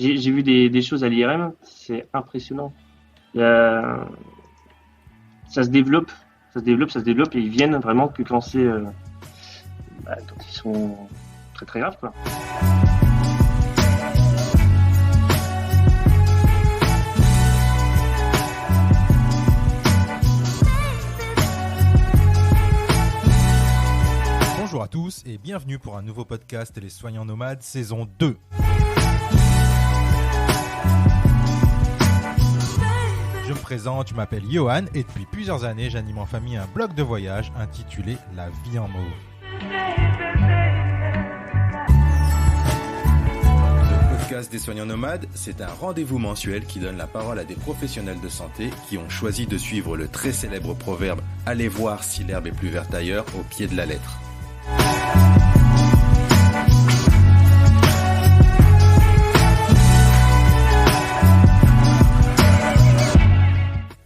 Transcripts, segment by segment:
J'ai vu des choses à l'IRM, c'est impressionnant. Il y a- Ça se développe, et ils viennent vraiment que quand quand ils sont très très graves, quoi. Bonjour à tous et bienvenue pour un nouveau podcast Les Soignants Nomades saison 2. Je me présente, je m'appelle Johan et depuis plusieurs années j'anime en famille un blog de voyage intitulé La vie en mauve. Le podcast des Soignants Nomades, c'est un rendez-vous mensuel qui donne la parole à des professionnels de santé qui ont choisi de suivre le très célèbre proverbe « Allez voir si l'herbe est plus verte ailleurs » au pied de la lettre.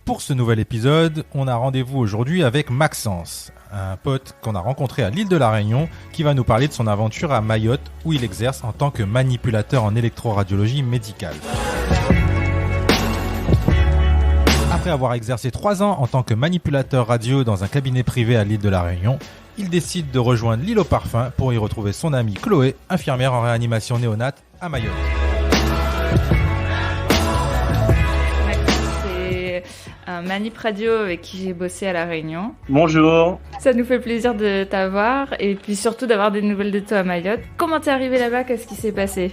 Pour ce nouvel épisode, on a rendez-vous aujourd'hui avec Maxence, un pote qu'on a rencontré à l'île de la Réunion qui va nous parler de son aventure à Mayotte où il exerce en tant que manipulateur en électroradiologie médicale. Après avoir exercé 3 ans en tant que manipulateur radio dans un cabinet privé à l'île de la Réunion, il décide de rejoindre l'île au parfum pour y retrouver son amie Chloé, infirmière en réanimation néonate à Mayotte. Un manip radio avec qui j'ai bossé à La Réunion. Bonjour. Ça nous fait plaisir de t'avoir et puis surtout d'avoir des nouvelles de toi à Mayotte. Comment t'es arrivé là-bas? Qu'est-ce qui s'est passé?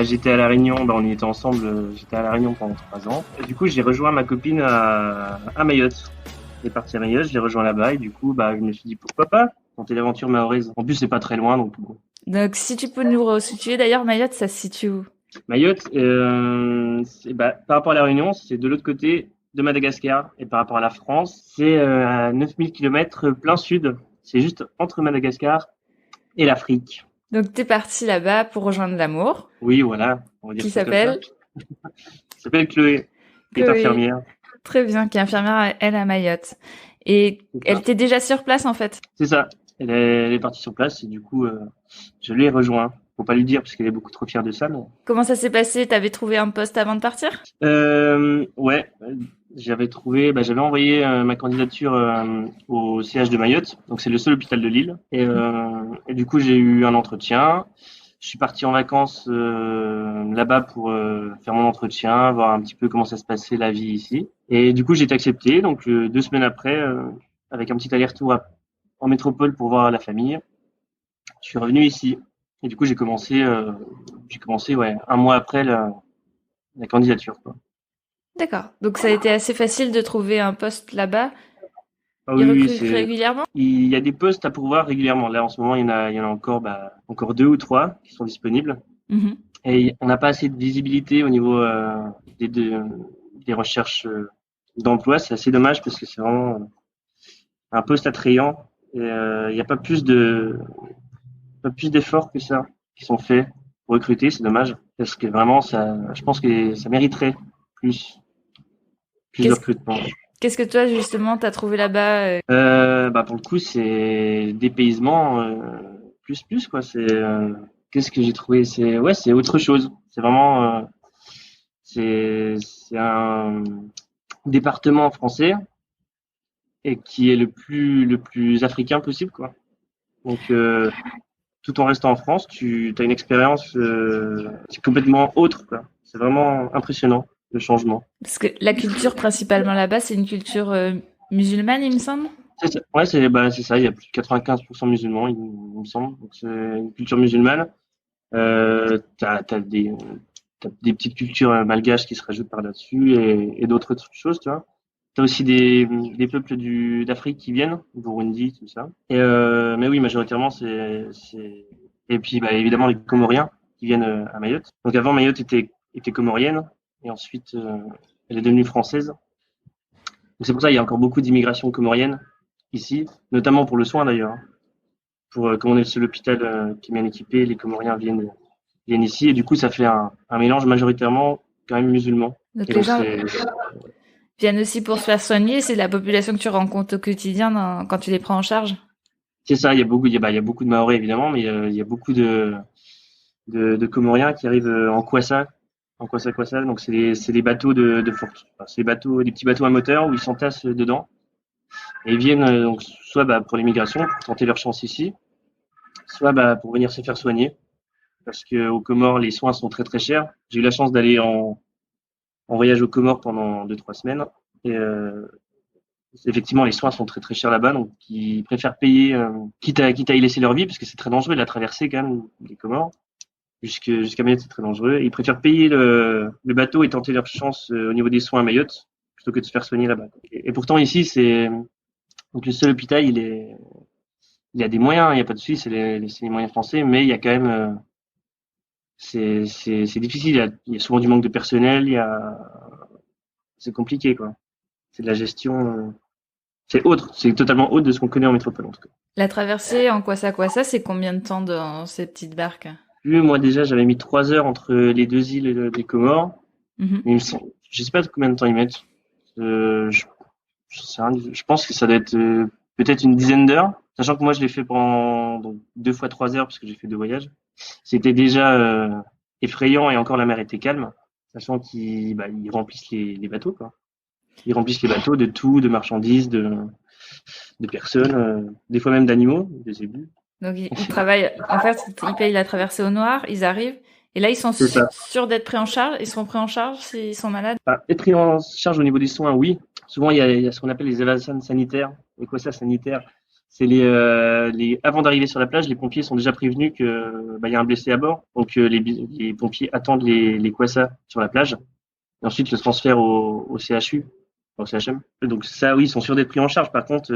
J'étais à La Réunion, on y était ensemble, j'étais à La Réunion pendant 3 ans. Et du coup, j'ai rejoint ma copine à Mayotte. Elle est partie à Mayotte, je l'ai rejoint là-bas et du coup, je me suis dit pourquoi pas tenter l'aventure mahoraise. En plus, c'est pas très loin, donc bon. Donc, si tu peux nous resituer, d'ailleurs, Mayotte, ça se situe où? Mayotte, par rapport à La Réunion, c'est de l'autre côté de Madagascar, et par rapport à la France, c'est à 9000 km plein sud. C'est juste entre Madagascar et l'Afrique. Donc t'es parti là-bas pour rejoindre l'amour. Oui, voilà. On va dire qui s'appelle Qui s'appelle Chloé, qui est infirmière. Très bien, qui est infirmière, elle, à Mayotte. Et elle était déjà sur place, en fait? C'est ça. Elle est partie sur place, et du coup, je l'ai rejoint. Faut pas lui dire, parce qu'elle est beaucoup trop fière de ça. Mais... Comment ça s'est passé? T'avais trouvé un poste avant de partir? Ouais. J'avais envoyé ma candidature au CH de Mayotte, donc c'est le seul hôpital de l'île. Et du coup, j'ai eu un entretien. Je suis parti en vacances là-bas pour faire mon entretien, voir un petit peu comment ça se passait la vie ici. Et du coup, j'ai été accepté. Donc 2 semaines après, avec un petit aller-retour en métropole pour voir la famille, je suis revenu ici. Et du coup, j'ai commencé un mois après la candidature, quoi. D'accord. Donc ça a été assez facile de trouver un poste là-bas. Ah Ils oui, recrutent régulièrement? Il y a des postes à pourvoir régulièrement. Là, en ce moment, il y en a encore 2 ou 3 qui sont disponibles. Mm-hmm. Et on n'a pas assez de visibilité au niveau des recherches d'emploi. C'est assez dommage parce que c'est vraiment un poste attrayant. Et il n'y a pas plus d'efforts que ça qui sont faits pour recruter. C'est dommage parce que vraiment, je pense que ça mériterait plus de recrutement. Qu'est-ce que toi, justement, t'as trouvé là-bas? Pour le coup, c'est dépaysement plus quoi. Qu'est-ce que j'ai trouvé? C'est autre chose. C'est vraiment c'est un département français et qui est le plus africain possible, quoi. Donc tout en restant en France, tu as une expérience c'est complètement autre, quoi. C'est vraiment impressionnant le changement. Parce que la culture principalement là-bas, c'est une culture musulmane, il me semble. C'est ça. Ouais, c'est ça. Il y a plus de 95% musulmans, il me semble. Donc c'est une culture musulmane. T'as des petites cultures malgaches qui se rajoutent par là-dessus et d'autres choses, tu vois. T'as aussi des peuples d'Afrique qui viennent, Burundi, tout ça. Mais oui, majoritairement et puis évidemment les Comoriens qui viennent à Mayotte. Donc avant Mayotte était comorienne et ensuite elle est devenue française. Donc c'est pour ça qu'il y a encore beaucoup d'immigration comorienne ici, notamment pour le soin d'ailleurs. Comme on est le seul hôpital qui est bien équipé, les Comoriens viennent ici et du coup ça fait un mélange majoritairement quand même musulman. Donc les gens viennent aussi pour se faire soigner, c'est la population que tu rencontres au quotidien quand tu les prends en charge? C'est ça, il y a beaucoup de Mahorais évidemment, mais il y a beaucoup de Comoriens qui arrivent en Kwassa, En quoi ça? Donc c'est des bateaux de fortune. Enfin, c'est des petits bateaux à moteur où ils s'entassent dedans et ils viennent donc soit pour l'immigration pour tenter leur chance ici, soit pour venir se faire soigner parce que aux Comores les soins sont très très chers. J'ai eu la chance d'aller en voyage aux Comores pendant 2-3 semaines et effectivement les soins sont très très chers là-bas, donc ils préfèrent payer quitte à y laisser leur vie parce que c'est très dangereux de la traversée quand même les Comores. Jusqu'à Mayotte, c'est très dangereux. Ils préfèrent payer le bateau et tenter leur chance au niveau des soins à Mayotte plutôt que de se faire soigner là-bas. Et pourtant ici, donc le seul hôpital, il y a des moyens, il n'y a pas de souci, c'est les moyens français, mais il y a quand même c'est difficile. Il y a souvent du manque de personnel, c'est compliqué quoi. C'est de la gestion, c'est totalement autre de ce qu'on connaît en métropole en tout cas. La traversée en quoi ça, c'est combien de temps dans ces petites barques? Moi déjà, j'avais mis 3 heures entre les 2 îles des Comores. Mais je sais pas combien de temps ils mettent. Je pense que ça doit être peut-être une dizaine d'heures, sachant que moi je l'ai fait pendant donc 2 fois 3 heures parce que j'ai fait 2 voyages. C'était déjà effrayant et encore la mer était calme, sachant qu'ils remplissent les bateaux quoi. Ils remplissent les bateaux de tout, de marchandises, de personnes, des fois même d'animaux, des ébus. Donc ils travaillent, en fait, ils payent la traversée au noir, ils arrivent, et là ils sont sûrs d'être pris en charge, ils seront pris en charge s'ils sont malades? Être pris en charge au niveau des soins, oui. Souvent il y a ce qu'on appelle les évasions sanitaires. Et quoi ça, sanitaire? C'est avant d'arriver sur la plage, les pompiers sont déjà prévenus que il y a un blessé à bord, donc les pompiers attendent les Kwassa sur la plage, et ensuite le transfèrent au CHU, au CHM. Donc ça, oui, ils sont sûrs d'être pris en charge. Par contre,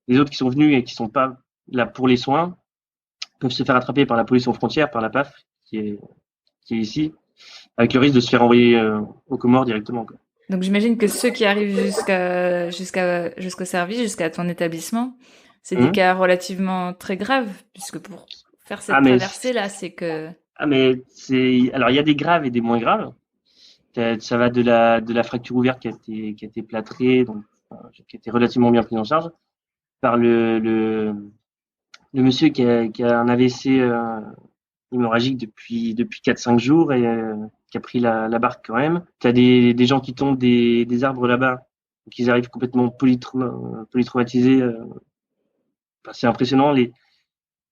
les autres qui sont venus et qui sont pas là pour les soins peuvent se faire attraper par la police aux frontières, par la PAF, qui est ici, avec le risque de se faire envoyer aux Comores directement, quoi. Donc j'imagine que ceux qui arrivent jusqu'au service, jusqu'à ton établissement, c'est des cas relativement très graves, puisque pour faire cette traversée là, c'est que... mais alors il y a des graves et des moins graves. Ça va de la fracture ouverte qui a été plâtrée, donc qui a été relativement bien prise en charge par le monsieur qui a un AVC hémorragique depuis 4-5 jours et qui a pris la barque quand même. T'as des gens qui tombent des arbres là-bas, donc ils arrivent complètement polytraumatisés. C'est impressionnant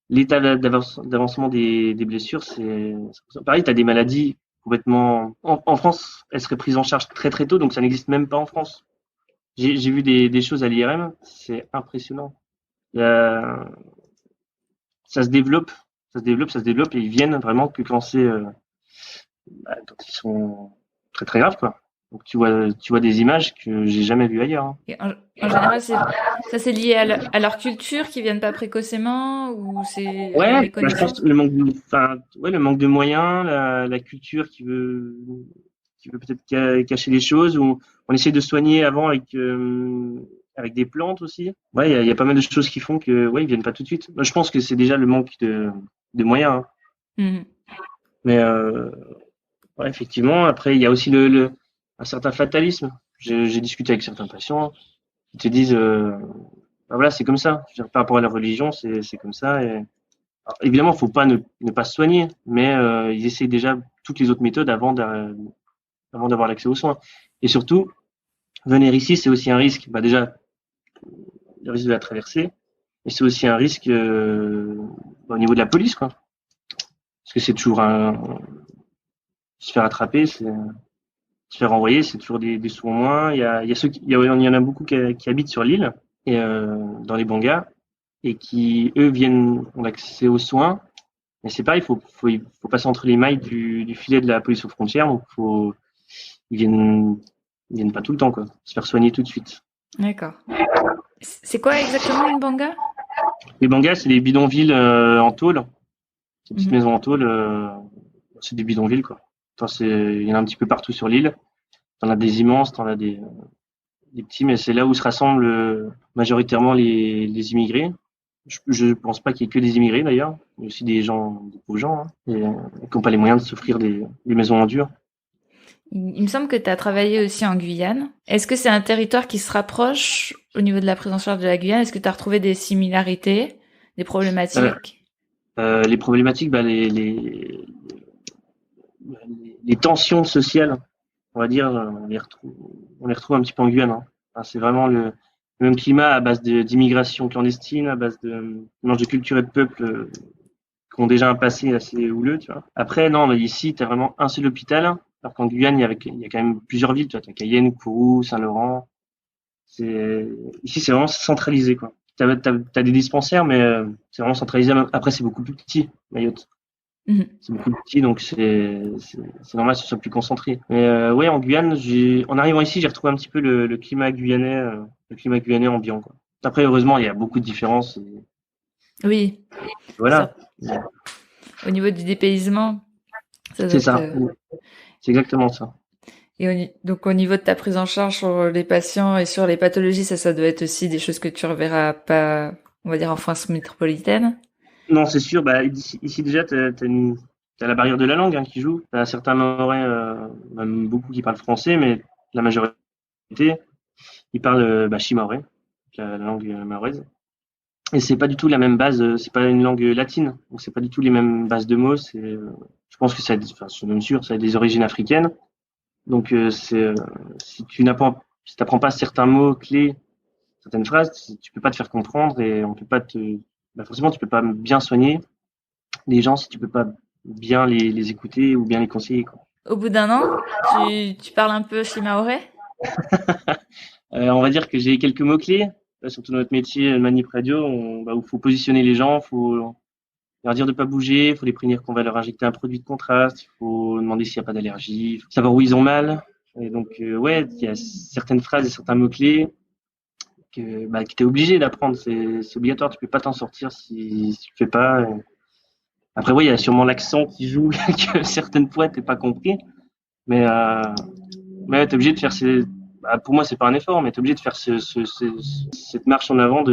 l'état d'avancement des blessures. C'est pareil. T'as des maladies complètement. En France, elles seraient prises en charge très très tôt, donc ça n'existe même pas en France. J'ai vu des choses à l'IRM, c'est impressionnant. Ça se développe et ils viennent vraiment que quand ils sont très très graves quoi. Donc tu vois des images que j'ai jamais vues ailleurs. Hein. Et en général, c'est lié à leur culture qui viennent pas précocement ou c'est les connaissances. Je pense le manque de moyens, la culture qui veut peut-être cacher les choses, ou on essaie de soigner avant avec des plantes aussi. Ouais, il y a pas mal de choses qui font que ils viennent pas tout de suite. Moi, je pense que c'est déjà le manque de moyens. Hein. Mais effectivement, après il y a aussi un certain fatalisme. J'ai discuté avec certains patients qui te disent voilà, c'est comme ça. Je veux dire, par rapport à la religion, c'est comme ça. Et alors, évidemment, faut pas ne pas se soigner, mais ils essayent déjà toutes les autres méthodes avant d'avoir l'accès aux soins. Et surtout, venir ici, c'est aussi un risque. Déjà, le risque de la traversée, et c'est aussi un risque au niveau de la police, quoi. Parce que c'est toujours se faire attraper, se faire envoyer, c'est toujours des sous en moins. Il y en a beaucoup qui habitent sur l'île et dans les bangas et qui eux ont accès aux soins. Mais c'est pareil, il faut passer entre les mailles du filet de la police aux frontières. Donc ils viennent pas tout le temps, quoi. Se faire soigner tout de suite. D'accord. C'est quoi exactement une banga? Les bangas, c'est des bidonvilles en tôle. Ces petites maisons en tôle, c'est des bidonvilles, quoi. Il y en a un petit peu partout sur l'île. T'en as des immenses, t'en as des petits, mais c'est là où se rassemblent majoritairement les immigrés. Je pense pas qu'il y ait que des immigrés d'ailleurs. Il y a aussi des pauvres gens, hein, qui n'ont pas les moyens de s'offrir des maisons en dur. Il me semble que tu as travaillé aussi en Guyane. Est-ce que c'est un territoire qui se rapproche au niveau de la prise en charge de la Guyane? Est-ce que tu as retrouvé des similarités, des problématiques? Les problématiques, les tensions sociales, on va dire, on les retrouve un petit peu en Guyane. Hein. Enfin, c'est vraiment le même climat à base d'immigration clandestine, à base de mélange de culture et de peuple qui ont déjà un passé assez houleux, tu vois. Après, non, mais ici, tu as vraiment un seul hôpital, alors qu'en Guyane, il y a quand même plusieurs villes, tu vois. Tu as Cayenne, Kourou, Saint-Laurent. Ici, c'est vraiment centralisé, quoi. T'as des dispensaires, mais c'est vraiment centralisé. Après, c'est beaucoup plus petit, Mayotte. C'est beaucoup plus petit, donc c'est normal que ce soit plus concentré. Mais ouais, en Guyane, en arrivant ici, j'ai retrouvé un petit peu le climat guyanais ambiant, quoi. Après, heureusement, il y a beaucoup de différences. Oui. Voilà. Au niveau du dépaysement, c'est ça. C'est exactement ça. Et donc au niveau de ta prise en charge sur les patients et sur les pathologies, ça doit être aussi des choses que tu reverras pas, on va dire, en France métropolitaine. Non, c'est sûr. Bah, ici déjà, t'as la barrière de la langue qui joue. T'as certains Mahorais, même beaucoup qui parlent français, mais la majorité, ils parlent shimaoré, la langue mahoraise. Et c'est pas du tout la même base. C'est pas une langue latine, donc c'est pas du tout les mêmes bases de mots. Je pense que c'est même sûr, ça a des origines africaines. Donc si tu t'apprends pas certains mots clés, certaines phrases, tu peux pas te faire comprendre et on peut pas forcément tu peux pas bien soigner les gens si tu peux pas bien les écouter ou bien les conseiller, quoi. Au bout d'un an, tu parles un peu shimaoré? On va dire que j'ai quelques mots clés, surtout dans notre métier manip radio, où il faut positionner les gens, faut leur dire de pas bouger, il faut les prévenir qu'on va leur injecter un produit de contraste, il faut demander s'il n'y a pas d'allergie, faut savoir où ils ont mal. Et donc ouais, il y a certaines phrases et certains mots clés que t'es obligé d'apprendre, c'est obligatoire, tu peux pas t'en sortir si tu le fais pas. Après oui, il y a sûrement l'accent qui joue que certaines fois t'es pas compris, mais t'es obligé de faire pour moi c'est pas un effort, mais t'es obligé de faire cette marche en avant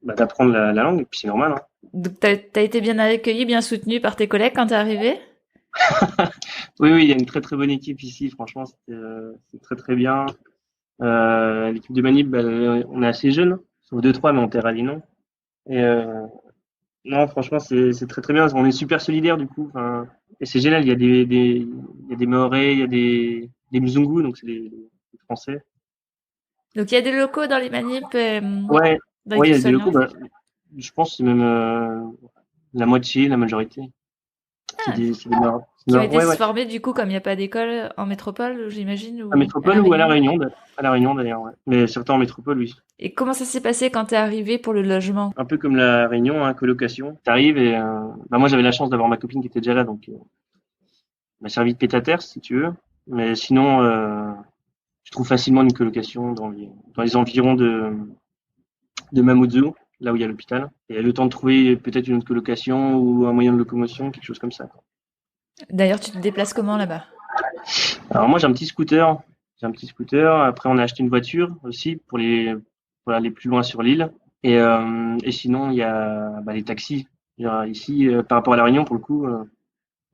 d'apprendre la langue, et puis c'est normal. Hein. Donc t'as été bien accueilli, bien soutenu par tes collègues quand t'es arrivé? Oui, il y a une très très bonne équipe ici, franchement c'est très très bien. L'équipe de Manip, on est assez jeunes, sauf 2-3, mais on t'est ralliés, non. Et non, franchement, c'est très très bien. On est super solidaires du coup. Enfin, et c'est génial. Il y a il y a des Mahorais, il y a des Mzungu, donc c'est des Français. Donc il y a des locaux dans les manips. Ouais, il y a des locaux. Je pense que c'est même la moitié, la majorité. C'est des Mahorais. Qui ont été formés du coup, comme il n'y a pas d'école en métropole, j'imagine. À métropole ou à La Réunion. À La Réunion d'ailleurs, ouais. Mais certains en métropole, oui. Et comment ça s'est passé quand t'es arrivé pour le logement? Un peu comme La Réunion, colocation. T'arrives et moi j'avais la chance d'avoir ma copine qui était déjà là, donc m'a servi de pied-à-terre si tu veux. Mais sinon, je trouve facilement une colocation dans les environs de Mamoudzou, là où il y a l'hôpital. Et le temps de trouver peut-être une autre colocation ou un moyen de locomotion, quelque chose comme ça. D'ailleurs, tu te déplaces comment là-bas? Alors moi j'ai un petit scooter. Après on a acheté une voiture aussi pour aller plus loin sur l'île. Et sinon il y a les taxis. Ici par rapport à La Réunion pour le coup,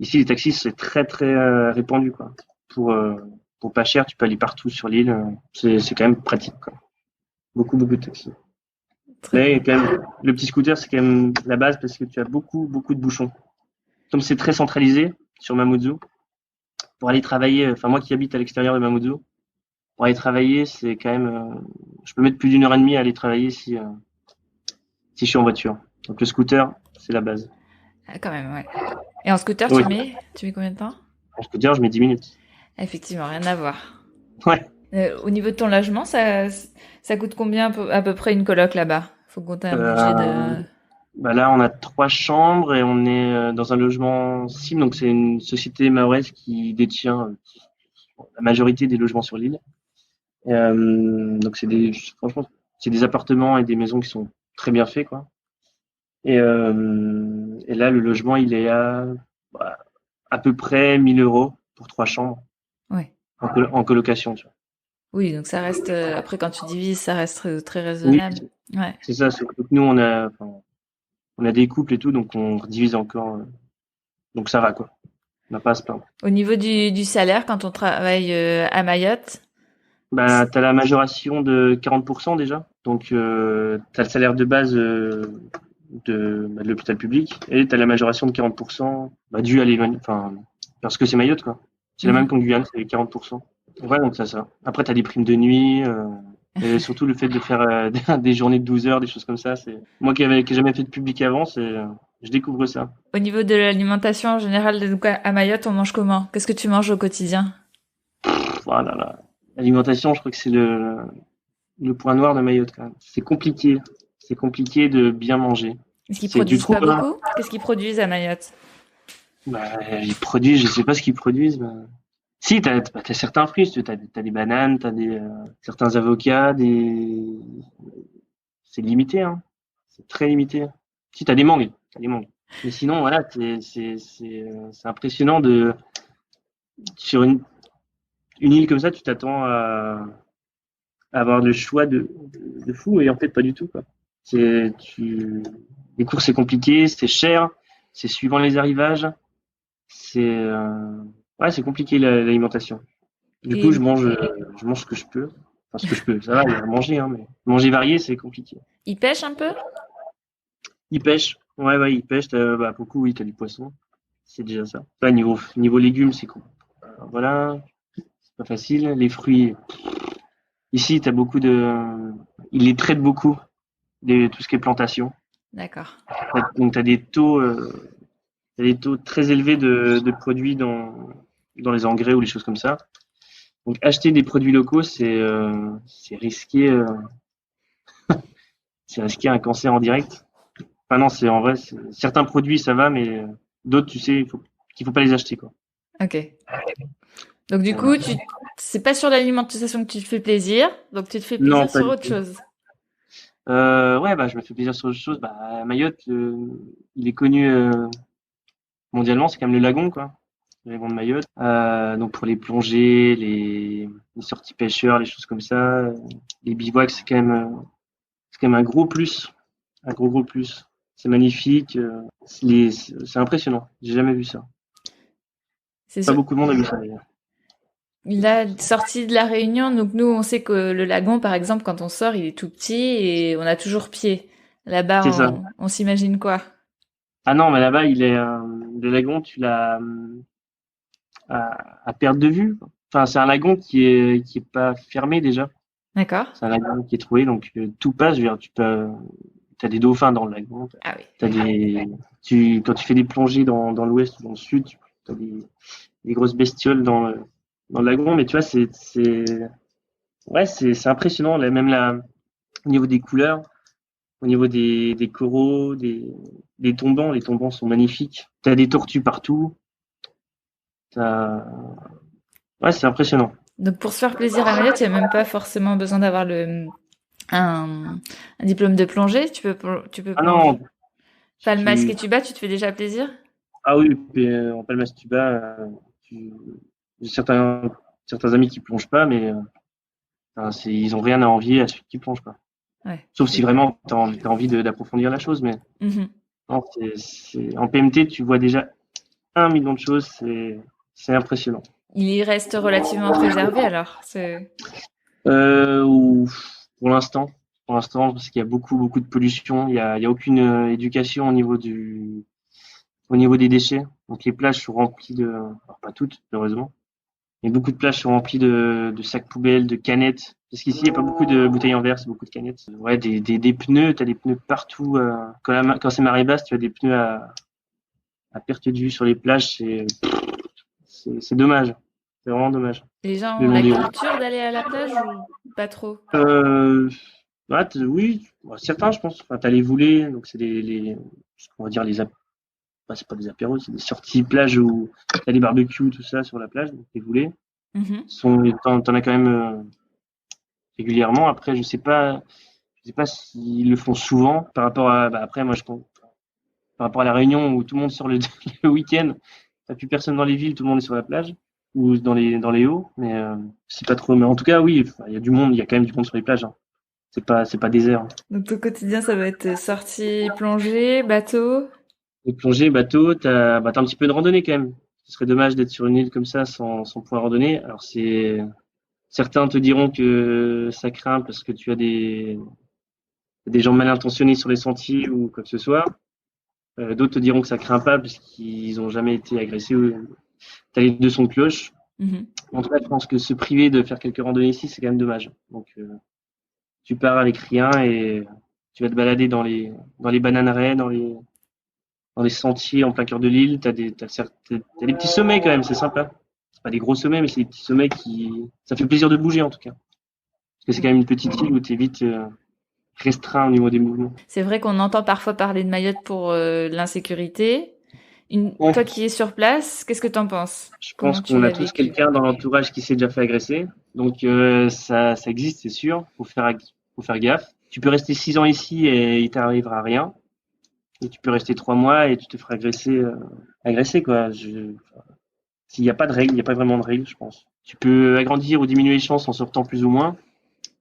ici les taxis c'est très très répandu, quoi. Pour pas cher tu peux aller partout sur l'île. C'est quand même pratique, quoi. Beaucoup de taxis. Mais quand même le petit scooter c'est quand même la base parce que tu as beaucoup de bouchons. Comme c'est très centralisé sur Mamoudzou, pour aller travailler, enfin moi qui habite à l'extérieur de Mamoudzou, pour aller travailler, c'est quand même, je peux mettre plus d'1 heure et demie à aller travailler si je suis en voiture. Donc le scooter, c'est la base. Ah, quand même, ouais. Et en scooter, tu mets combien de temps? En scooter, je mets 10 minutes. Effectivement, rien à voir. Ouais. Au niveau de ton logement, ça coûte combien à peu près une coloc là-bas? Faut compter un budget de... Là, on a 3 chambres et on est dans un logement cible. Donc, c'est une société mahoraise qui détient la majorité des logements sur l'île. Donc, franchement, c'est des appartements et des maisons qui sont très bien faits, quoi. Et là, le logement, il est à peu près 1 000 € pour 3 chambres. Ouais. En colocation, tu vois. Oui, donc ça reste, après quand tu divises, ça reste très raisonnable. Oui, ouais. C'est ça, surtout que nous, on a des couples et tout, donc on redivise encore. Donc ça va, quoi. On n'a pas à se plaindre. Au niveau du salaire, quand on travaille à Mayotte? T'as la majoration de 40% déjà. Donc t'as le salaire de base de l'hôpital public et t'as la majoration de 40% due à Parce que c'est Mayotte, quoi. C'est la même qu'en Guyane, c'est 40%. Ouais, donc ça. Après, tu as des primes de nuit, et surtout le fait de faire des journées de 12 heures, des choses comme ça. C'est moi qui n'ai jamais fait de public avant, je découvre ça. Au niveau de l'alimentation en général, donc à Mayotte, on mange comment? Qu'est-ce que tu manges au quotidien? Voilà, l'alimentation, je crois que c'est le point noir de Mayotte, quand même. C'est compliqué. C'est compliqué de bien manger. Est-ce qu'ils produisent pas beaucoup? Qu'est-ce qu'ils produisent à Mayotte? Ils produisent, je sais pas ce qu'ils produisent. Si, t'as certains fruits, t'as des bananes, t'as certains avocats, c'est limité, hein. C'est très limité. Si, t'as des mangues. Mais sinon, voilà, c'est impressionnant sur une île comme ça, tu t'attends à avoir le choix de fou, et en fait, pas du tout, quoi. Les courses, c'est compliqué, c'est cher, c'est suivant les arrivages, c'est compliqué l'alimentation. Du coup, je mange ce que je peux. Enfin, ce que je peux, ça va, il y a à manger, hein, mais manger varié, c'est compliqué. Ils pêchent un peu? Ils pêchent. Ouais, ils pêchent. Beaucoup, oui, t'as du poisson. C'est déjà ça. Là, niveau légumes, c'est cool. Voilà, c'est pas facile. Les fruits, ici, t'as beaucoup ils les traitent beaucoup, tout ce qui est plantation. D'accord. Donc, t'as des taux très élevés de produits dans les engrais ou les choses comme ça. Donc, acheter des produits locaux, c'est risquer, c'est risquer un cancer en direct. Enfin non, c'est en vrai, certains produits ça va, mais d'autres, tu sais, qu'il faut pas les acheter, quoi. Ok. Donc du coup, c'est pas sur l'alimentation que tu te fais plaisir, donc tu te fais plaisir sur autre chose. Je me fais plaisir sur autre chose. Mayotte, il est connu mondialement, c'est quand même le lagon, quoi. Le lagon de Mayotte. Donc pour les plongées, les sorties pêcheurs, les choses comme ça, les bivouacs, c'est quand même un gros plus, un gros plus. C'est magnifique, c'est impressionnant. J'ai jamais vu ça. Pas beaucoup de monde a vu ça d'ailleurs. La sortie de la Réunion, donc nous on sait que le lagon par exemple quand on sort il est tout petit et on a toujours pied. Là-bas on s'imagine quoi? Ah non, mais là-bas le lagon tu l'as à perte de vue. Enfin c'est un lagon qui est pas fermé déjà. D'accord. C'est un lagon qui est trouvé, donc tout passe. Je veux dire, t'as des dauphins dans le lagon. Ah oui. Quand tu fais des plongées dans l'ouest ou dans le sud, t'as des grosses bestioles dans le lagon, mais tu vois, c'est impressionnant, même au niveau des couleurs, au niveau des coraux, des tombants. Les tombants sont magnifiques. T'as des tortues partout. C'est impressionnant. Donc pour se faire plaisir à Mayotte, il n'y a même pas forcément besoin d'avoir un diplôme de plongée. Tu peux Ah non. Palmas et tuba, tu te fais déjà plaisir? Ah oui, puis en Palmas tuba, j'ai certains amis qui plongent pas, mais ils ont rien à envier à ceux qui plongent, quoi. Ouais. Sauf si vraiment t'as envie d'approfondir la chose, mais non, en PMT, tu vois déjà 1 million de choses, c'est impressionnant. Il y reste relativement préservé alors? Pour l'instant, parce qu'il y a beaucoup de pollution, il y a aucune éducation au niveau des déchets. Donc les plages sont remplies pas toutes, heureusement, mais beaucoup de plages sont remplies de sacs poubelles, de canettes. Parce qu'ici, il n'y a pas beaucoup de bouteilles en verre, c'est beaucoup de canettes. Ouais, des pneus, t'as des pneus partout. Quand c'est marée basse, tu as des pneus à perte de vue sur les plages. C'est dommage. C'est vraiment dommage. Les gens ont la culture d'aller à la plage ou pas trop? Oui, certains, je pense. Enfin, t'as les voulées, donc c'est on va dire c'est pas des apéros, c'est des sorties plage où t'as des barbecues, tout ça sur la plage, donc les voulées. T'en as quand même régulièrement. Après, je sais pas s'ils le font souvent par rapport à. Après, moi, je pense par rapport à la Réunion où tout le monde sort le week-end, t'as plus personne dans les villes, tout le monde est sur la plage ou dans les hauts, mais c'est pas trop. Mais en tout cas, oui, il y a du monde, il y a quand même du monde sur les plages. Hein. C'est pas désert. Hein. Donc ton quotidien, ça va être sortie, plongée, bateau. Et plongée, bateau, t'as un petit peu de randonnée quand même. Ce serait dommage d'être sur une île comme ça sans pouvoir randonner. Alors certains te diront que ça craint parce que tu as des gens mal intentionnés sur les sentiers ou quoi que ce soit. D'autres te diront que ça craint pas parce qu'ils ont jamais été agressés t'as les deux sons de cloche. Mhm. En tout cas, je pense que se priver de faire quelques randonnées ici, c'est quand même dommage. Donc, tu pars avec rien et tu vas te balader dans les bananeraies, dans les sentiers en plein cœur de l'île. T'as des petits sommets quand même, c'est sympa. C'est pas des gros sommets, mais c'est des petits sommets ça fait plaisir de bouger en tout cas. Parce que c'est quand même une petite île où t'es vite restreint au niveau des mouvements. C'est vrai qu'on entend parfois parler de Mayotte pour l'insécurité. Toi qui es sur place, qu'est-ce que t'en penses? Je pense qu'on a tous quelqu'un dans l'entourage qui s'est déjà fait agresser. Donc ça existe, c'est sûr. Faut faire gaffe. Tu peux rester 6 ans ici et il t'arrivera rien. Et tu peux rester 3 mois et tu te feras agresser quoi. S'il n'y a pas de règles, il n'y a pas vraiment de règles, je pense. Tu peux agrandir ou diminuer les chances en sortant plus ou moins.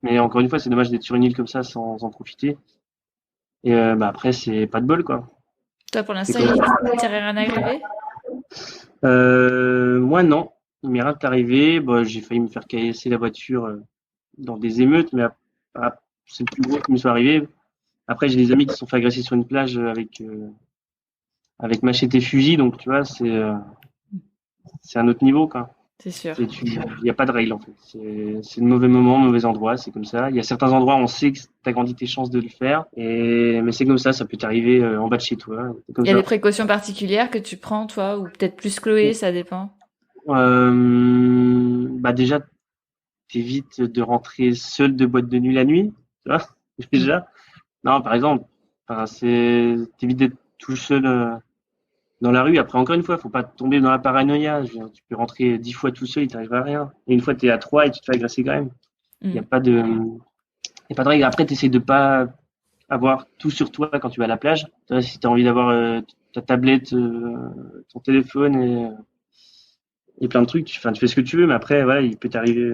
Mais encore une fois, c'est dommage d'être sur une île comme ça sans en profiter. Et après, c'est pas de bol, quoi. Toi, pour l'instant, il t'est rien arrivé? Moi, non. Il m'est rien arrivé. Bon, j'ai failli me faire caillasser la voiture dans des émeutes, mais c'est le plus gros qui me soit arrivé. Après, j'ai des amis qui se sont fait agresser sur une plage avec machette et fusil, donc tu vois, c'est un autre niveau, quoi. C'est sûr. Il n'y a pas de règle, en fait. C'est le mauvais moment, mauvais endroit, c'est comme ça. Il y a certains endroits où on sait que tu as grandi tes chances de le faire, mais c'est comme ça peut t'arriver en bas de chez toi. Il y a des précautions particulières que tu prends, toi, ou peut-être plus Chloé, ça dépend. Déjà, t'évites de rentrer seul de boîte de nuit la nuit, tu vois, déjà. Non, par exemple, t'évites d'être tout seul dans la rue. Après, encore une fois, faut pas tomber dans la paranoïa. Tu peux rentrer 10 fois tout seul, il t'arrive à rien. Et une fois, t'es à 3 et tu te fais agresser quand même. Il n'y a pas de règle. Après, t'essayes de pas avoir tout sur toi quand tu vas à la plage. Si t'as envie d'avoir ta tablette, ton téléphone et plein de trucs, tu fais ce que tu veux, mais après, voilà, il peut t'arriver,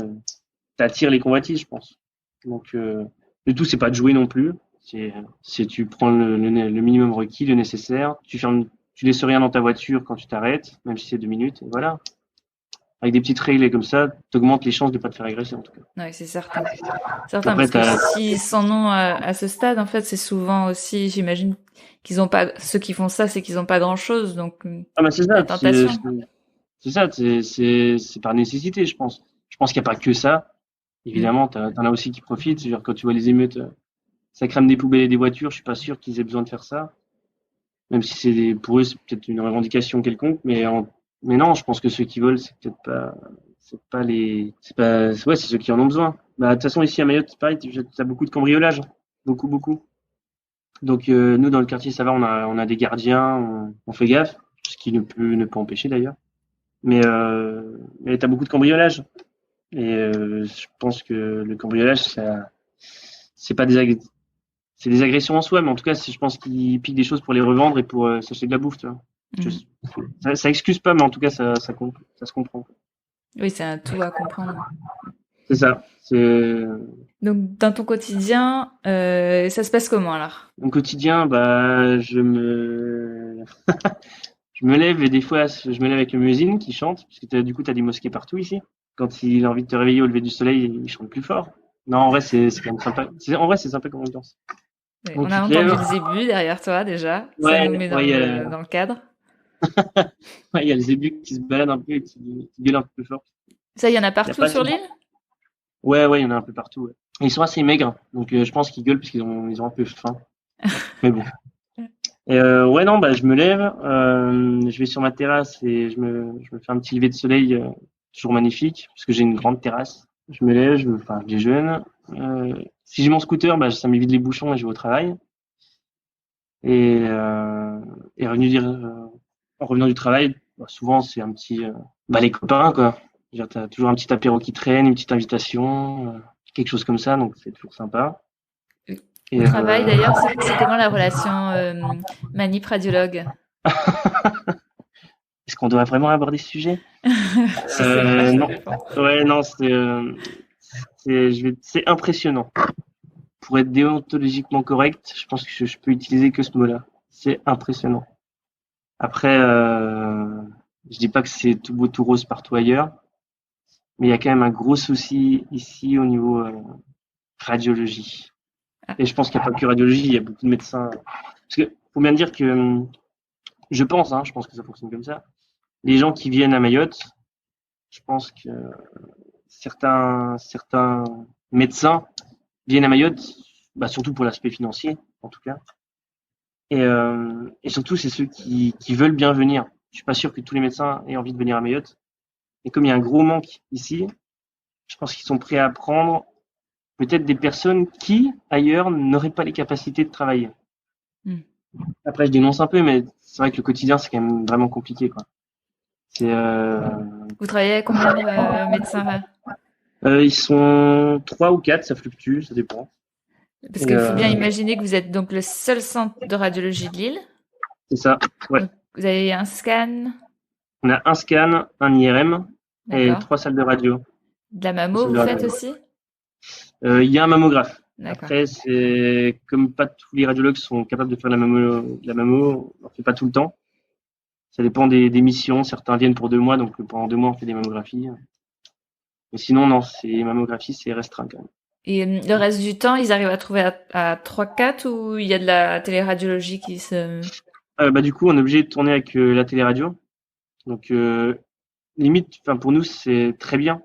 t'attires les convoitises, je pense. Donc, le tout, c'est pas de jouer non plus. C'est tu prends le minimum requis, le nécessaire. Tu laisses rien dans ta voiture quand tu t'arrêtes, même si c'est 2 minutes, et voilà. Avec des petites règles comme ça, t'augmentes les chances de pas te faire agresser, en tout cas. Oui, c'est certain. Après, parce que s'ils s'en ont à ce stade, en fait, c'est souvent aussi, j'imagine, qu'ils ont pas, ceux qui font ça, c'est qu'ils ont pas grand chose, donc. C'est ça. C'est ça, c'est par nécessité, je pense. Je pense qu'il n'y a pas que ça. Évidemment, t'en as aussi qui profitent. C'est-à-dire, quand tu vois les émeutes, ça crame des poubelles et des voitures, je suis pas sûr qu'ils aient besoin de faire ça. Même si pour eux, c'est peut-être une revendication quelconque, mais non, je pense que ceux qui volent, c'est peut-être pas, c'est ceux qui en ont besoin. De toute façon, ici à Mayotte, c'est pareil, t'as beaucoup de cambriolage. Beaucoup, beaucoup. Donc, nous, dans le quartier, ça va, on a des gardiens, on fait gaffe. Ce qui ne peut empêcher d'ailleurs. Mais t'as beaucoup de cambriolage. Et je pense que le cambriolage, c'est pas c'est des agressions en soi, mais en tout cas, je pense qu'ils piquent des choses pour les revendre et pour s'acheter de la bouffe, tu vois. Ça excuse pas, mais en tout cas, ça se comprend. Oui, c'est un tout à comprendre. C'est ça. Donc, dans ton quotidien, ça se passe comment alors? Mon quotidien, je me lève et des fois, je me lève avec le muezzin qui chante, parce que du coup, t'as des mosquées partout ici. Quand il a envie de te réveiller au lever du soleil, il chante plus fort. Non, en vrai, c'est quand même sympa. En vrai, c'est sympa comme ambiance. Ouais, on a entendu le zébu derrière toi déjà. Ça nous met dans le cadre. Il y a le zébu qui se balade un peu et qui gueule un peu plus fort. Ça, il y en a partout sur l'île? Ouais, il y en a un peu partout. Ouais. Ils sont assez maigres, donc je pense qu'ils gueulent parce qu'ils ont un peu faim. Mais bon. Et je me lève, je vais sur ma terrasse et je me fais un petit lever de soleil toujours magnifique, parce que j'ai une grande terrasse. Je me lève, je déjeune. Si j'ai mon scooter, ça m'évite les bouchons et je vais au travail. Et en revenant du travail, souvent c'est un petit les copains quoi. T'as toujours un petit apéro qui traîne, une petite invitation, quelque chose comme ça, donc c'est toujours sympa. Au travail d'ailleurs, c'est comment la relation manip radiologue? Est-ce qu'on devrait vraiment aborder ce sujet? Non. Ouais, non, c'est impressionnant. Pour être déontologiquement correct, je pense que je peux utiliser que ce mot-là. C'est impressionnant. Après, je dis pas que c'est tout beau, tout rose partout ailleurs, mais il y a quand même un gros souci ici au niveau radiologie. Et je pense qu'il n'y a pas que radiologie, il y a beaucoup de médecins. Parce que faut bien dire que je pense que ça fonctionne comme ça. les gens qui viennent à Mayotte, je pense que certains médecins viennent à Mayotte, surtout pour l'aspect financier, en tout cas. Et surtout, c'est ceux qui veulent bien venir. Je suis pas sûr que tous les médecins aient envie de venir à Mayotte. Et comme il y a un gros manque ici, je pense qu'ils sont prêts à prendre peut-être des personnes qui, ailleurs, n'auraient pas les capacités de travailler. Après, je dénonce un peu, mais c'est vrai que le quotidien, c'est quand même vraiment compliqué, quoi. Vous travaillez avec combien de médecins? Ils sont 3 ou 4, ça fluctue, ça dépend. Parce qu'il faut bien imaginer que vous êtes donc le seul centre de radiologie de Lille. C'est ça, ouais. Donc, vous avez un scan? On a un scan, un IRM et 3 salles de radio. De la mammo, vous faites aussi? Il y a un mammographe. D'accord. Après, c'est comme pas tous les radiologues sont capables de faire la mammo, on ne fait pas tout le temps. Ça dépend des missions. Certains viennent pour 2 mois, donc pendant 2 mois, on fait des mammographies. Mais sinon, non, les mammographies, c'est restreint quand même. Et le reste du temps, ils arrivent à trouver à 3-4 ou il y a de la téléradiologie qui se... Du coup, on est obligé de tourner avec la téléradio. Donc, limite, pour nous, c'est très bien.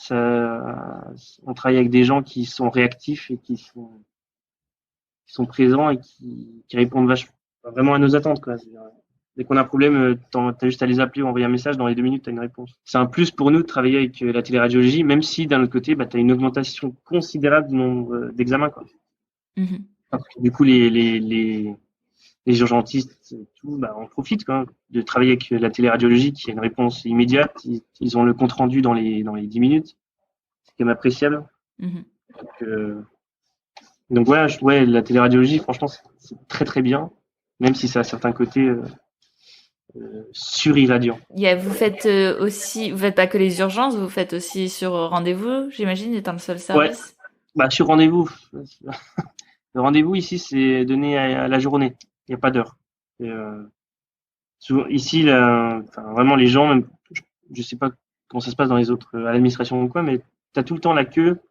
On travaille avec des gens qui sont réactifs et qui sont présents et qui répondent vraiment à nos attentes, quoi. Dès qu'on a un problème, t'as juste à les appeler ou envoyer un message, dans les 2 minutes, t'as une réponse. C'est un plus pour nous de travailler avec la téléradiologie, même si d'un autre côté, t'as une augmentation considérable du nombre d'examens, quoi. Parce que, du coup, les urgentistes, tout, on profite quand même de travailler avec la téléradiologie qui a une réponse immédiate. Ils ont le compte rendu dans les 10 minutes. C'est quand même appréciable. Donc voilà, la téléradiologie, franchement, c'est très très bien, même si ça a certains côtés surirradiant. Vous faites aussi, vous faites pas que les urgences, vous faites aussi sur rendez-vous, j'imagine, étant le seul service. Ouais. Sur rendez-vous. Le rendez-vous ici, c'est donné à la journée. Il n'y a pas d'heure. Ici, vraiment les gens, même, je sais pas comment ça se passe dans les autres, à l'administration ou quoi, mais tu as tout le temps la queue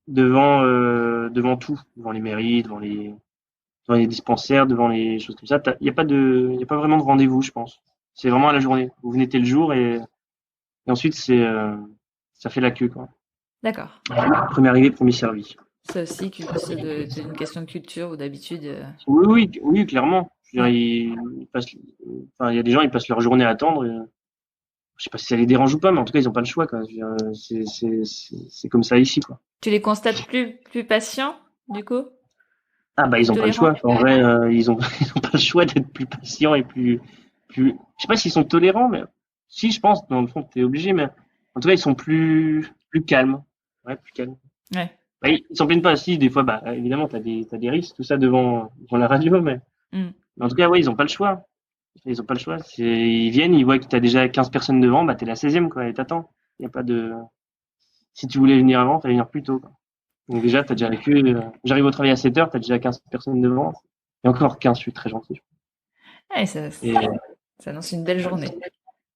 devant tout, devant les mairies, devant les dispensaires, devant les choses comme ça. Il n'y a pas vraiment de rendez-vous, je pense. C'est vraiment à la journée. Vous venez tel jour et ensuite ça fait la queue, quoi. D'accord. Premier arrivé, premier servi. Ça aussi, c'est une question de culture ou d'habitude. Oui, clairement. Je veux dire, il y a des gens, ils passent leur journée à attendre. Je sais pas si ça les dérange ou pas, mais en tout cas, ils n'ont pas le choix, quoi. Je veux dire, c'est comme ça ici, quoi. Tu les constates plus patients, du coup? Ils ont pas le choix. En vrai, ils ont pas le choix d'être plus patients et plus. Je sais pas s'ils sont tolérants, mais si, je pense. Dans le fond, t'es obligé, mais en tout cas, ils sont plus calmes. Ouais, plus calmes. Ouais. Ils s'en plaignent pas. Si, des fois, évidemment, t'as des risques, tout ça devant la radio, mais en tout cas, ils ont pas le choix. Ils ont pas le choix. Ils viennent, ils voient que t'as déjà 15 personnes devant, t'es la 16e, quoi, et t'attends. Il y a pas de. Si tu voulais venir avant, fallait venir plus tôt, quoi. Donc déjà, t'as déjà la queue. J'arrive au travail à 7h, t'as déjà 15 personnes devant. Et encore 15, je suis très gentil. Ouais, ça annonce une belle journée.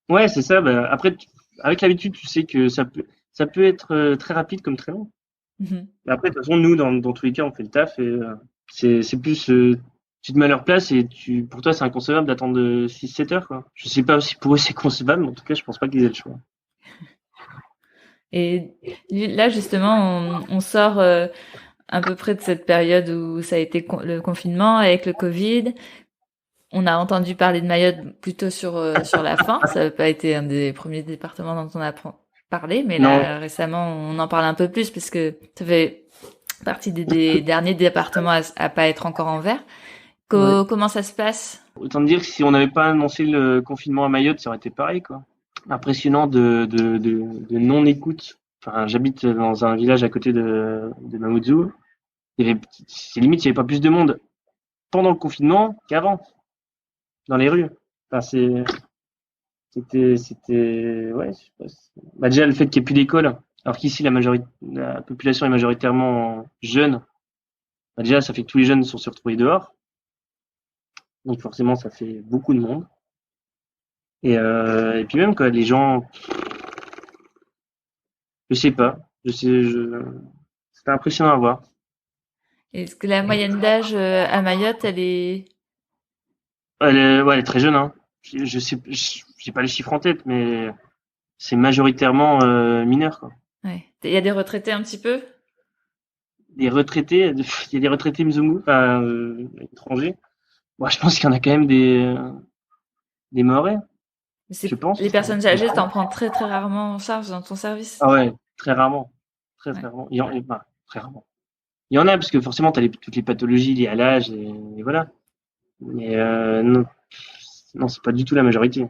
Ouais, c'est ça. Après, avec l'habitude, tu sais que ça peut être très rapide comme très long. Après, de toute façon, nous, dans tous les cas, on fait le taf et c'est plus. Tu te mets à leur place et pour toi, c'est inconcevable d'attendre 6-7 heures, quoi. Je sais pas si pour eux c'est concevable, mais en tout cas, je pense pas qu'ils aient le choix. Et là, justement, on sort à peu près de cette période où ça a été le confinement avec le Covid. On a entendu parler de Mayotte plutôt sur la fin. Ça n'a pas été un des premiers départements dont on a parlé, mais là, récemment, on en parle un peu plus parce que ça fait partie des derniers départements à pas être encore en vert. Comment ça se passe? Autant dire que si on n'avait pas annoncé le confinement à Mayotte, ça aurait été pareil, quoi. Impressionnant de non-écoute. Enfin, j'habite dans un village à côté de Mamoudzou. C'est limite, il n'y avait pas plus de monde pendant le confinement qu'avant, dans les rues. Enfin, c'était, ouais, je sais pas. Déjà, le fait qu'il n'y ait plus d'école, alors qu'ici, la population est majoritairement jeune. Déjà, ça fait que tous les jeunes sont se retrouvés dehors. Donc, forcément, ça fait beaucoup de monde. Et puis même, quoi, les gens, je sais pas, c'était impressionnant à voir. Est-ce que la moyenne d'âge à Mayotte, elle est Elle est très jeune, hein. j'ai pas les chiffres en tête, mais c'est majoritairement mineurs, quoi. Ouais. Il y a des retraités un petit peu? Des retraités, il y a des retraités Mzungu, enfin, étrangers. Moi, je pense qu'il y en a quand même des Mahorais, C'est je pense. les personnes âgées, t'en prends très très rarement en charge dans ton service. Ah ouais, très rarement. Très Ouais. rarement. Très rarement. Il y en a, parce que forcément, tu as toutes les pathologies liées à l'âge, et voilà. Mais non, non, c'est pas du tout la majorité.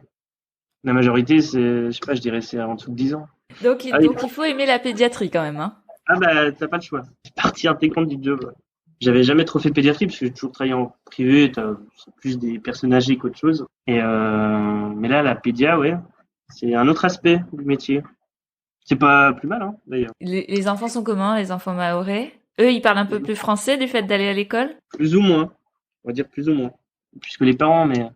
La majorité, je sais pas, je dirais c'est en dessous de 10 ans. Donc, Ah oui. il faut aimer la pédiatrie quand même, hein. Ah bah, t'as pas le choix. C'est partie intégrante du job. Ouais. J'avais jamais trop fait de pédiatrie, parce que j'ai toujours travaillé en privé, c'est plus des personnes âgées qu'autre chose. Mais là, la pédia, ouais, c'est un autre aspect du métier. C'est pas plus mal, hein, d'ailleurs. Les enfants sont comment, les enfants mahorais? Eux, ils parlent un peu plus français du fait d'aller à l'école? Plus ou moins. On va dire plus ou moins. Plus que les parents, mais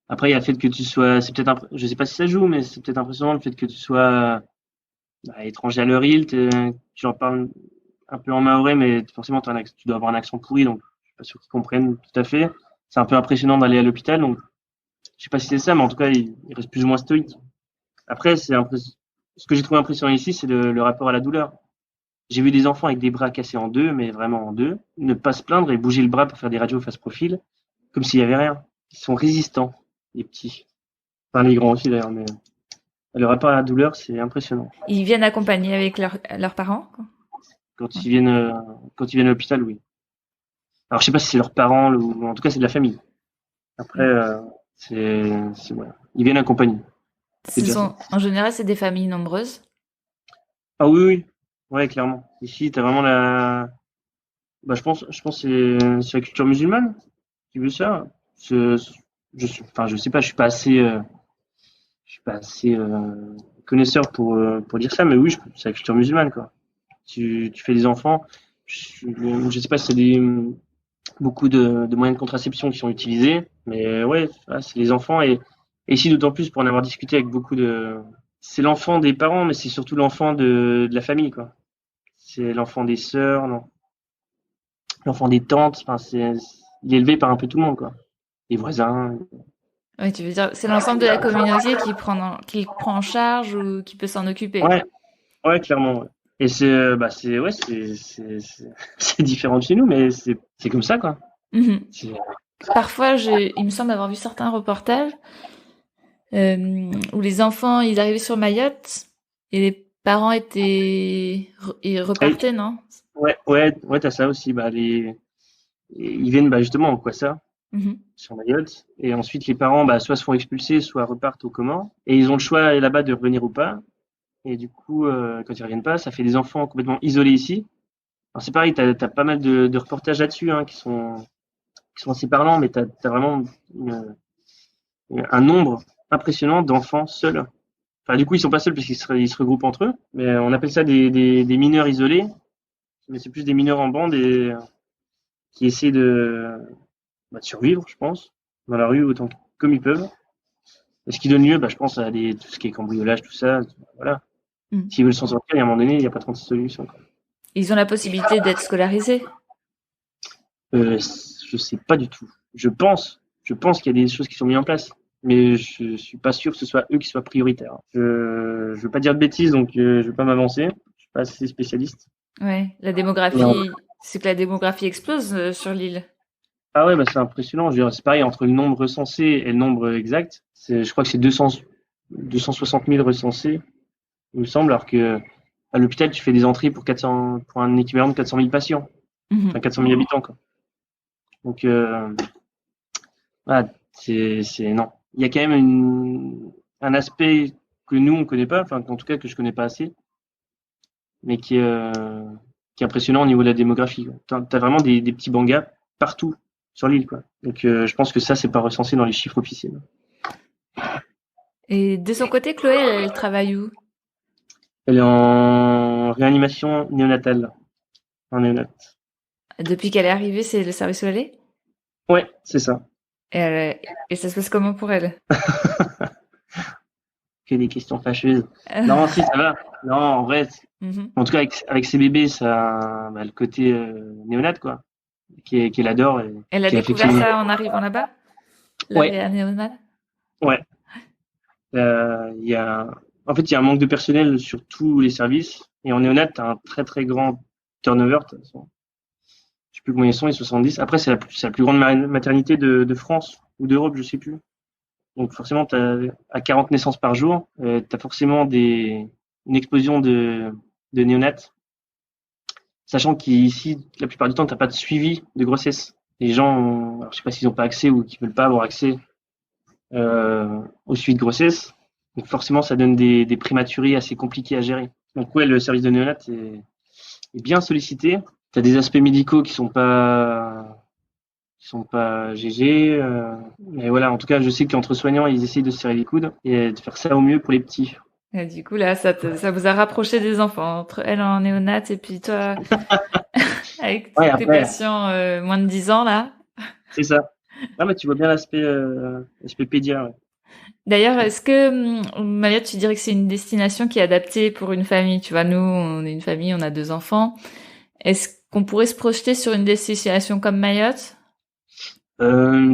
après, il y a le fait que tu sois, c'est peut-être, je sais pas si ça joue, mais c'est peut-être impressionnant le fait que tu sois étranger à leur île, tu leur parles un peu en mahorais, mais forcément, tu dois avoir un accent pourri, donc je suis pas sûr qu'ils comprennent tout à fait. C'est un peu impressionnant d'aller à l'hôpital, donc je sais pas si c'est ça, mais en tout cas, ils restent plus ou moins stoïques. Après, ce que j'ai trouvé impressionnant ici, c'est le rapport à la douleur. J'ai vu des enfants avec des bras cassés en deux, mais vraiment en deux, ne pas se plaindre et bouger le bras pour faire des radios face profil, comme s'il y avait rien. Ils sont résistants, les petits. Enfin, les grands aussi d'ailleurs, mais le rapport à la douleur, c'est impressionnant. Ils viennent accompagner avec leurs parents, quoi. Quand ils viennent à l'hôpital, oui. Alors, je sais pas si c'est leurs parents ou en tout cas c'est de la famille. Après, voilà. Ils viennent accompagner. En général, c'est des familles nombreuses. Ah oui, oui. Ouais, clairement. Ici, t'as vraiment je pense que c'est la culture musulmane qui veut ça. Je sais pas, je suis pas assez connaisseur pour dire ça, mais oui, c'est la culture musulmane, quoi. Tu fais des enfants. Je sais pas si c'est beaucoup de moyens de contraception qui sont utilisés, mais ouais, c'est les enfants et ici d'autant plus pour en avoir discuté avec c'est l'enfant des parents, mais c'est surtout l'enfant de la famille, quoi. C'est l'enfant des sœurs, l'enfant des tantes. Enfin, il est élevé par un peu tout le monde, quoi. Les voisins. Oui, tu veux dire, c'est l'ensemble de la communauté qui prend en charge ou qui peut s'en occuper. Ouais, ouais, clairement. Ouais. Et c'est différent de chez nous, mais c'est comme ça, quoi. Mm-hmm. Parfois, il me semble avoir vu certains reportages où les enfants, ils arrivaient sur Mayotte et les parents ils repartaient, non? Ouais, t'as ça aussi. Ils viennent justement en Kwassa, sur Mayotte, et ensuite les parents soit se font expulser, soit repartent au Comores, et ils ont le choix là-bas de revenir ou pas. Et du coup, quand ils reviennent pas, ça fait des enfants complètement isolés ici. Alors c'est pareil, t'as pas mal de reportages là-dessus, hein, qui sont assez parlants, mais t'as vraiment un nombre impressionnant d'enfants seuls. Enfin, du coup, ils sont pas seuls parce qu'ils se regroupent entre eux, mais on appelle ça des mineurs isolés. Mais c'est plus des mineurs en bande et qui essaient de survivre, je pense, dans la rue comme ils peuvent. Et ce qui donne lieu, je pense, à tout ce qui est cambriolage, tout ça. Voilà. S'ils veulent s'en sortir, à un moment donné, il n'y a pas 36 solutions. Quoi. Ils ont la possibilité d'être scolarisés? Je sais pas du tout. Je pense qu'il y a des choses qui sont mises en place, mais je suis pas sûr que ce soit eux qui soient prioritaires. Je veux pas dire de bêtises, donc je vais pas m'avancer. Je suis pas assez spécialiste. Ouais, la démographie, c'est que la démographie explose sur l'île. Ah ouais, c'est impressionnant. Je veux dire, c'est pareil entre le nombre recensé et le nombre exact. Je crois que c'est 260 000 recensés, il me semble, alors que à l'hôpital, tu fais des entrées pour un équivalent de 400 000 patients. Enfin, 400 000 habitants, quoi. Donc, non. Il y a quand même un aspect que nous, on connaît pas, enfin, en tout cas, que je connais pas assez, mais qui est impressionnant au niveau de la démographie. T'as vraiment des petits bangas partout sur l'île, quoi. Donc, je pense que ça, c'est pas recensé dans les chiffres officiels. Et de son côté, Chloé, elle travaille où? Elle est en réanimation néonatale. En néonat. Depuis qu'elle est arrivée, c'est le service où elle est? Ouais, c'est ça. Et ça se passe comment pour elle? Que des questions fâcheuses. Non, si, ça va. Non, en vrai, en tout cas, avec ses bébés, ça, le côté néonat, quoi, qu'elle adore. Elle a découvert ça en arrivant là-bas? Ouais. La néonat? Ouais. En fait, il y a un manque de personnel sur tous les services. Et en néonat, tu as un très très grand turnover. Je sais plus combien ils sont, les 70. Après, c'est la plus grande maternité de France ou d'Europe, je sais plus. Donc forcément, à 40 naissances par jour, tu as forcément une explosion de néonates. Sachant qu'ici, la plupart du temps, tu n'as pas de suivi de grossesse. Les gens, alors, je sais pas s'ils n'ont pas accès ou qu'ils veulent pas avoir accès au suivi de grossesse. Donc forcément, ça donne des prématurés assez compliqués à gérer. Donc ouais, le service de néonat est bien sollicité. Tu as des aspects médicaux qui sont pas GG. Mais voilà, en tout cas, je sais qu'entre soignants, ils essayent de se serrer les coudes et de faire ça au mieux pour les petits. Et du coup, là, ça vous a rapproché des enfants, entre elle en néonat et puis toi, avec tes patients moins de 10 ans, là. C'est ça. Ah, mais tu vois bien l'aspect pédia, ouais. D'ailleurs, est-ce que Mayotte, tu dirais que c'est une destination qui est adaptée pour une famille? Tu vois, nous, on est une famille, on a 2 enfants. Est-ce qu'on pourrait se projeter sur une destination comme Mayotte?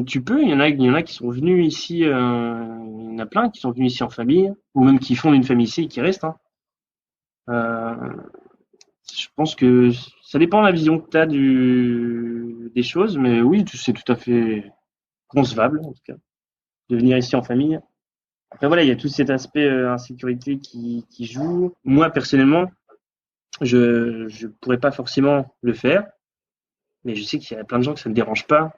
Tu peux, il y en a qui sont venus ici, il y en a plein qui sont venus ici en famille, ou même qui fondent une famille ici et qui restent. Je pense que ça dépend de la vision que tu as des choses, mais oui, c'est tout à fait concevable, en tout cas, de venir ici en famille. Après, voilà, il y a tout cet aspect insécurité qui joue. Moi, personnellement, je pourrais pas forcément le faire, mais je sais qu'il y a plein de gens que ça ne dérange pas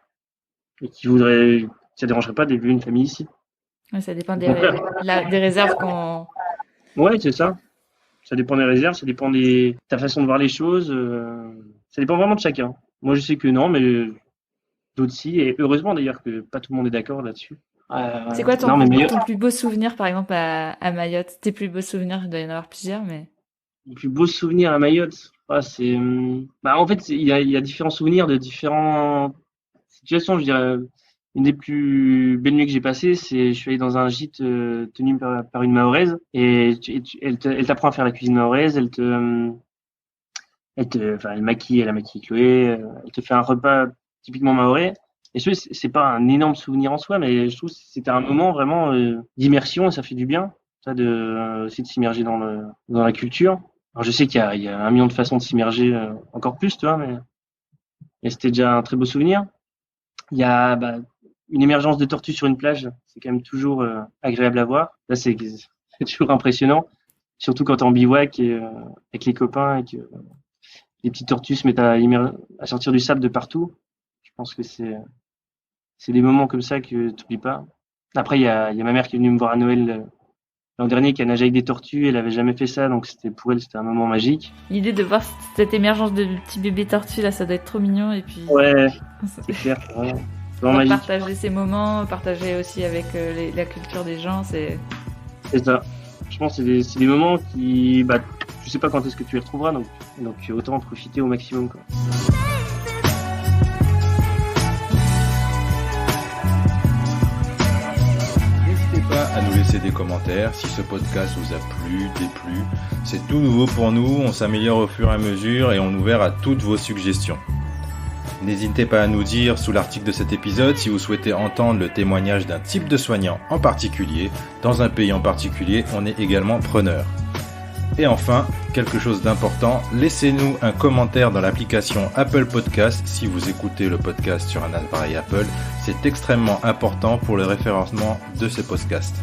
et qui voudraient, ça dérangerait pas d'élever une famille ici. Ouais, ça dépend des réserves qu'on... Ouais, c'est ça. Ça dépend des réserves, ça dépend de ta façon de voir les choses. Ça dépend vraiment de chacun. Moi, je sais que non, mais d'autres si. Et heureusement d'ailleurs que pas tout le monde est d'accord là-dessus. C'est quoi ton plus beau souvenir, par exemple, à Mayotte? Tes plus beaux souvenirs, il doit y en avoir plusieurs, mais... Le plus beau souvenir à Mayotte, c'est... en fait, il y a différents souvenirs de différentes situations. Je dirais, une des plus belles nuits que j'ai passées, je suis allé dans un gîte tenu par une Mahoraise et elle t'apprend à faire la cuisine mahoraise. Elle maquille Chloé. Elle te fait un repas typiquement mahorais. Et c'est pas un énorme souvenir en soi, mais je trouve que c'était un moment vraiment d'immersion et ça fait du bien, ça aussi de s'immerger dans la culture. Alors je sais qu'il y a 1 million de façons de s'immerger encore plus, tu vois, mais c'était déjà un très beau souvenir. Il y a une émergence de tortues sur une plage, c'est quand même toujours agréable à voir. Là, c'est toujours impressionnant, surtout quand t'es en bivouac et avec les copains et que les petites tortues se mettent à sortir du sable de partout. Je pense que c'est des moments comme ça que tu n'oublies pas. Après, il y a ma mère qui est venue me voir à Noël l'an dernier, qui a nagé avec des tortues. Elle avait jamais fait ça, donc pour elle, c'était un moment magique. L'idée de voir cette émergence de petits bébés tortues, là, ça doit être trop mignon. Et puis... Ouais, c'est clair. Vraiment magique. Partager ces moments, partager aussi avec la culture des gens, c'est ça. Je pense que c'est des moments qui... tu sais pas quand est-ce que tu les retrouveras, donc autant en profiter au maximum, quoi. À nous laisser des commentaires si ce podcast vous a plu, déplu. C'est tout nouveau pour nous, on s'améliore au fur et à mesure et on est ouvert à toutes vos suggestions. N'hésitez pas à nous dire sous l'article de cet épisode si vous souhaitez entendre le témoignage d'un type de soignant en particulier. Dans un pays en particulier, on est également preneur. Et enfin, quelque chose d'important, laissez-nous un commentaire dans l'application Apple Podcast si vous écoutez le podcast sur un appareil Apple. C'est extrêmement important pour le référencement de ce podcast.